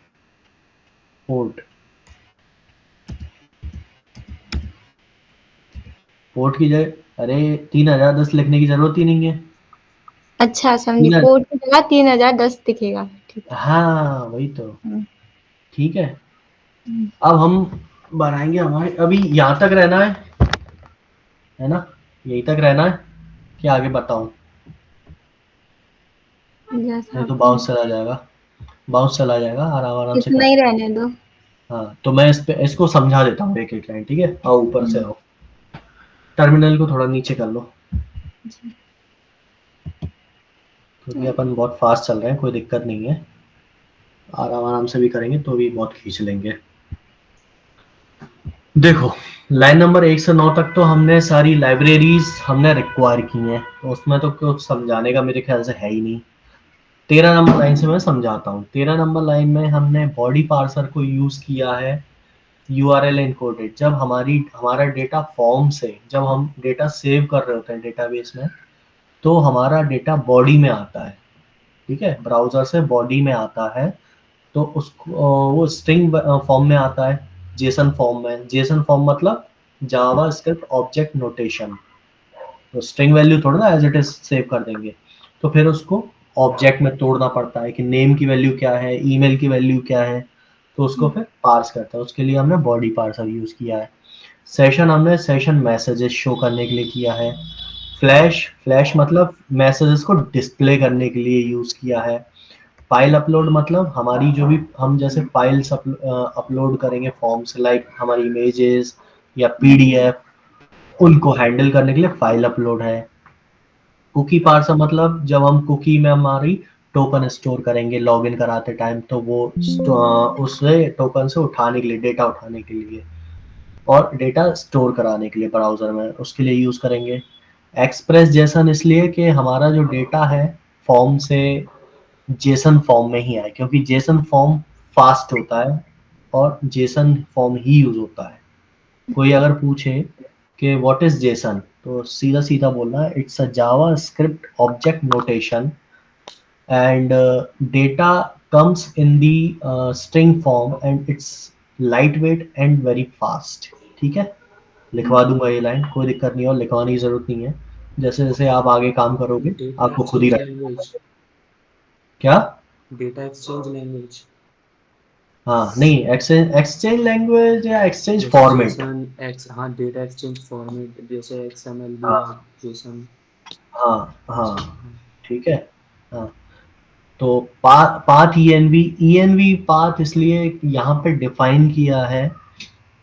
पोर्ट। पोर्ट की जगह अरे 3010 लिखने की जरूरत ही नहीं है। अच्छा समझी, 3000 कोड की जगह 3010 दिखेगा। ठीक है। हाँ वही तो। हम्म, ठीक है, हम्म, अब हम बनाएंगे हमारे, अभी यहाँ तक रहना है ना, यहीं तक रहना है कि आगे बताऊं? जैसा नहीं तो आपको, बाउंस चला जाएगा, बाउंस चला जाएगा, आराम आराम से इतना कर। ही रहने दो। हाँ तो मैं इस पे इसको समझा देता हूँ एक एक लाइन, ठीक है? आओ ऊपर से हम्म, आओ, टर्मिनल को थोड़ा नीचे कर लो, जी, क्योंकि अपन बहुत फास्ट चल रहे हैं, कोई दिक्कत नहीं है, आराम आराम से भी करेंगे तो भी बहुत खींच लेंगे। देखो, लाइन नंबर 1 से 9 तक तो हमने सारी लाइब्रेरीज हमने रिक्वायर की हैं, तो उसमें तो कुछ समझाने का मेरे ख्याल से है ही नहीं। 13 नंबर लाइन से मैं समझाता हूँ। 13 नंबर लाइन में हमने बॉडी पार्सर को यूज किया है, यूआरएल एनकोडेड। जब हमारा डेटा फॉर्म से, जब हम डेटा सेव कर रहे होते हैं डेटाबेस में, तो हमारा डेटा बॉडी में आता है, ठीक है, ब्राउजर से बॉडी में आता है, तो उसको वो स्ट्रिंग फॉर्म में आता है, जेसन फॉर्म में। जेसन फॉर्म मतलब जावा स्क्रिप्ट ऑब्जेक्ट नोटेशन, तो स्ट्रिंग वैल्यू थोड़ा ना एज इट इज सेव कर देंगे, तो फिर उसको ऑब्जेक्ट में तोड़ना पड़ता है कि नेम की वैल्यू क्या है, ईमेल की वैल्यू क्या है, तो उसको फिर पार्स करता है। उसके लिए हमने बॉडी पार्सर यूज किया है। सेशन हमने सेशन मैसेजेस शो करने के लिए किया है। फ्लैश, फ्लैश मतलब मैसेजेस को डिस्प्ले करने के लिए यूज किया है। फाइल अपलोड मतलब हमारी जो भी हम जैसे फाइल्स अपलोड करेंगे फॉर्म से, लाइक हमारी इमेजेस या पीडीएफ, उनको हैंडल करने के लिए फाइल अपलोड है। कुकी पार्सर मतलब जब हम कुकी में हमारी टोकन स्टोर करेंगे लॉगिन कराते टाइम, तो वो उससे टोकन से उठाने के लिए, डेटा उठाने के लिए और डेटा स्टोर कराने के लिए ब्राउजर में, उसके लिए यूज करेंगे। एक्सप्रेस जेसन इसलिए कि हमारा जो डेटा है फॉर्म से जेसन फॉर्म में ही आए, क्योंकि जेसन फॉर्म फास्ट होता है और जेसन फॉर्म ही यूज होता है। कोई अगर पूछे कि व्हाट इज जेसन, तो सीधा सीधा बोलना है it's a Java script object notation and data comes in the string form and its light weight and very fast. ठीक है, लिखवा दूंगा ये लाइन, कोई दिक्कत नहीं है, और लिखवाने की जरूरत नहीं है, जैसे जैसे आप आगे काम करोगे डेटा आपको खुद ही एक्सचेंज रहे। लैंग्वेज, क्या? डेटा एक्सचेंज लैंग्वेज, हाँ नहीं, एक्सचेंज एक्सचेंज लैंग्वेज या एक्सचेंज जैसे फॉर्मेट। जेसन एक्स, हाँ डेटा एक्सचेंज फॉर्मेट, जैसे एक्सएमएल हाँ हुआ, जेसन। हाँ अच्छा हाँ, हाँ। ठीक है। हाँ, तो पाथ ईएनवी पाथ इसलिए यहाँ पे डिफाइन किया है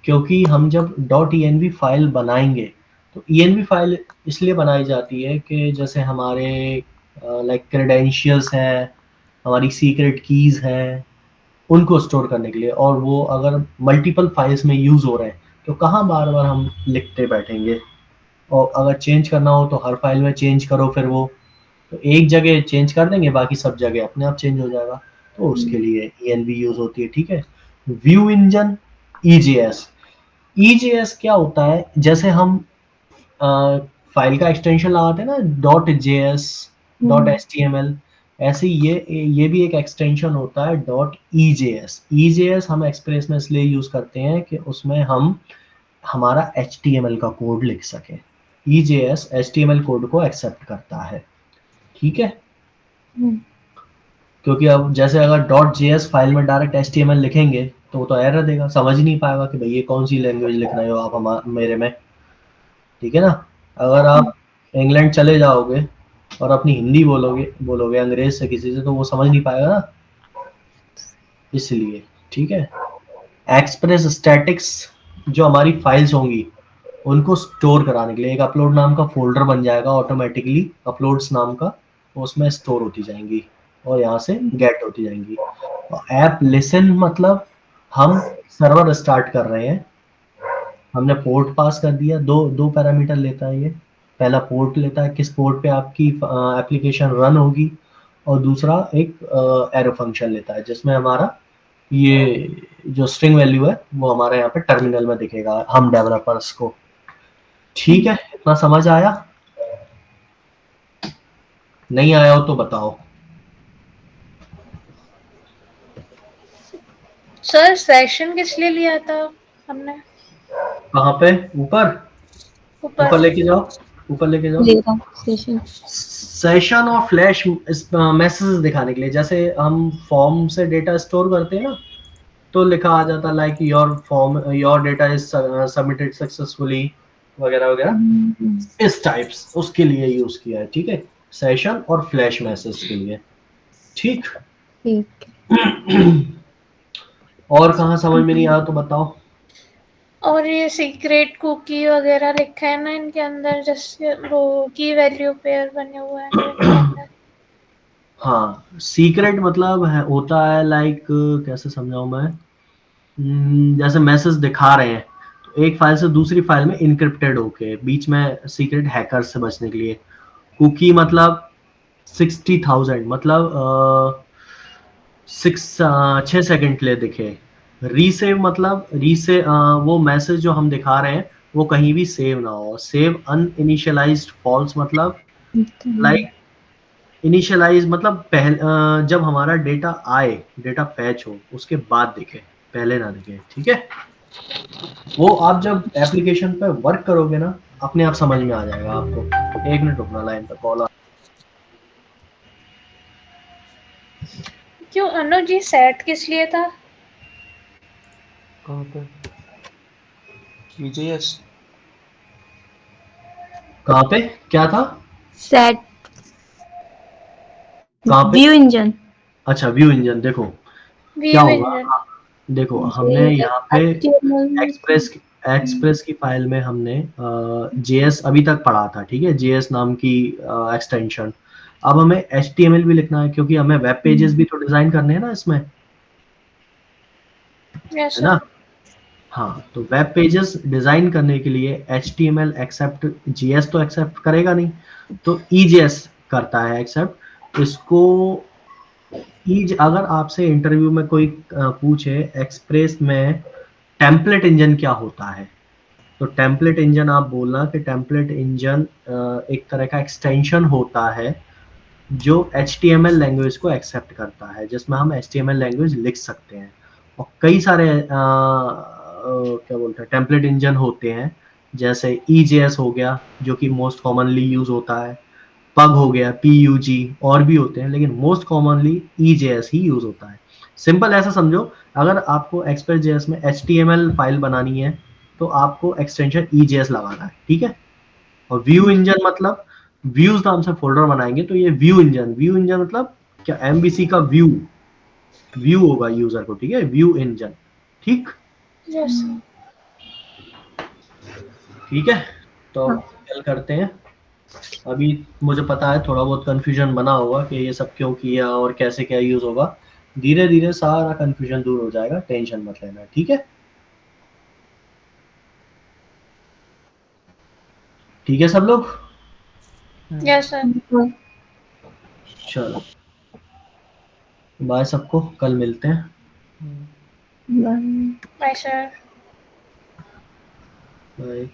क्योंकि हम जब डॉट ईएनवी फाइल बनाएंगे, तो ईएनवी फाइल इसलिए बनाई जाती है कि जैसे हमारे लाइक क्रेडेंशियल्स हैं, हमारी सीक्रेट कीज हैं, उनको स्टोर करने के लिए, और वो अगर मल्टीपल फाइल्स में यूज हो रहे हैं तो कहाँ बार बार हम लिखते बैठेंगे, और अगर चेंज करना हो तो हर फाइल में चेंज करो, फिर वो तो एक जगह चेंज कर देंगे, बाकी सब जगह अपने आप चेंज हो जाएगा, तो उसके लिए ईएनवी यूज होती है। ठीक है, व्यू इंजन, ईजेएस। ईजेएस क्या होता है, जैसे हम फाइल का एक्सटेंशन लगाते हैं ना, dot JS, dot H T M L, ऐसे ये भी एक एक्सटेंशन होता है डॉट ईजेएस। ईजेएस हम एक्सप्रेस में इसलिए यूज करते हैं कि उसमें हम हमारा एच टी एम एल का कोड लिख सकें। EJS H T M L code को एक्सेप्ट करता है। ठीक है, क्योंकि अब जैसे अगर डॉट जेएस फाइल में direct H T M L लिखेंगे तो वो तो एरर देगा, समझ नहीं पाएगा कि भाई ये कौन सी लैंग्वेज लिख रहे हो आप मेरे में। ठीक है ना, अगर आप इंग्लैंड चले जाओगे और अपनी हिंदी बोलोगे बोलोगे अंग्रेज से किसी से, तो वो समझ नहीं पाएगा ना, इसलिए। ठीक है, एक्सप्रेस स्टैटिक्स, जो हमारी फाइल्स होंगी उनको स्टोर कराने के लिए एक अपलोड नाम का फोल्डर बन जाएगा ऑटोमेटिकली, अपलोड्स नाम का, उसमें स्टोर होती जाएंगी और यहाँ से गेट होती जाएंगी। ऐप लिसन मतलब हम सर्वर स्टार्ट कर रहे हैं, हमने पोर्ट पास कर दिया, दो दो पैरामीटर लेता है ये। पहला पोर्ट लेता है, किस पोर्ट पे आपकी एप्लीकेशन रन होगी, और दूसरा एक एरो फंक्शन लेता है जिसमें हमारा ये जो स्ट्रिंग वैल्यू है वो हमारे यहाँ पे टर्मिनल में दिखेगा हम डेवलपर्स को। ठीक है, इतना समझ आया? नहीं आया हो तो बताओ। सर सेशन किस लिए लिया था हमने? कहाँ पे? ऊपर? ऊपर ऊपर लेके जाओ, ऊपर लेके जाओ। ले रहा हूँ सेशन। सेशन और फ्लैश मैसेज दिखाने के लिए, जैसे हम फॉर्म से डेटा स्टोर करते हैं ना, तो लिखा आ जाता like your data is submitted successfully वगैरह वगैरह, इस टाइप्स उसके लिए यूज किया है। ठीक है, सेशन और फ्लैश मैसेज के लिए। ठीक। ठीक। और कहाँ समझ में नहीं आया तो बताओ। और ये सीक्रेट कुकी वगैरह लिखा है ना इनके अंदर, जैसे वो की वैल्यू पेयर बने हुए हैं जो इनके अंदर। हाँ, सीक्रेट मतलब है होता है लाइक, कैसे समझाऊं मैं, जैसे मैसेज दिखा रहे हैं तो एक फाइल से दूसरी फाइल में इनक्रिप्टेड होके बीच में, सीक्रेट हैकर्स से बचने के लिए। कुकी मतलब 60,000 मतलब 6 सेकंड के लिए दिखे। रीसेव मतलब वो मैसेज जो हम दिखा रहे हैं वो कहीं भी सेव ना हो। सेव अनइनिशियलाइज्ड फॉल्स मतलब लाइक, इनिशियलाइज मतलब जब हमारा डेटा आए, डेटा फैच हो उसके बाद दिखे, पहले ना दिखे। ठीक है, वो आप जब एप्लीकेशन पे वर्क करोगे ना अपने आप समझ में आ जाएगा आपको। 1 मिनट रुकना, लाइन पे कॉल आ। क्यों अनुज जी सेट किस लिए था? कहाँ पे? VJS। कहाँ पे क्या था? सेट कहाँ पे? View engine. अच्छा, व्यू इंजन। देखो क्या व्यू होगा, इंजन। देखो हमने यहाँ पे HTML एक्सप्रेस की फाइल में हमने जेएस अभी तक पढ़ा था। ठीक है, जेएस नाम की एक्सटेंशन। अब हमें एचटीएमएल भी लिखना है क्योंकि हमें वेब पेजेस भी तो डिजाइन करने हैं ना इसमें, यस है सर। ना। हाँ, तो वेब पेजेस डिजाइन करने के लिए HTML एक्सेप्ट JS तो एक्सेप्ट करेगा नहीं, तो EJS करता है एक्सेप्ट इसको। अगर आपसे इंटरव्यू में कोई पूछे एक्सप्रेस में टेम्पलेट इंजन क्या होता है, तो टेम्पलेट इंजन आप बोलना कि टेम्पलेट इंजन एक तरह का एक्सटेंशन होता है जो HTML लैंग्वेज को एक्सेप्ट करता है, जिसमें हम HTML लैंग्वेज लिख सकते हैं। और कई सारे क्या बोलते हैं टेम्पलेट इंजन होते हैं, जैसे EJS हो गया जो कि मोस्ट कॉमनली यूज होता है, पग हो गया PUG, और भी होते हैं लेकिन मोस्ट कॉमनली EJS ही यूज होता है। सिंपल ऐसा समझो, अगर आपको एक्सप्रेस जेएस में HTML फाइल बनानी है तो आपको एक्सटेंशन EJS लगाना है। ठीक है, और व्यू इंजन मतलब व्यूज नाम से फोल्डर बनाएंगे तो ये व्यू इंजन मतलब क्या, MVC का व्यू होगा यूजर को। ठीक है, व्यू इंजन। ठीक। यस। ठीक है, तो हाँ। कल करते हैं। अभी मुझे पता है थोड़ा बहुत कंफ्यूजन बना होगा कि ये सब क्यों किया और कैसे क्या यूज होगा। धीरे धीरे सारा कंफ्यूजन दूर हो जाएगा, टेंशन मत लेना। ठीक है, ठीक है सब लोग। Yes sir. चलो, बाय सबको, कल मिलते हैं। Bye sir. बाय।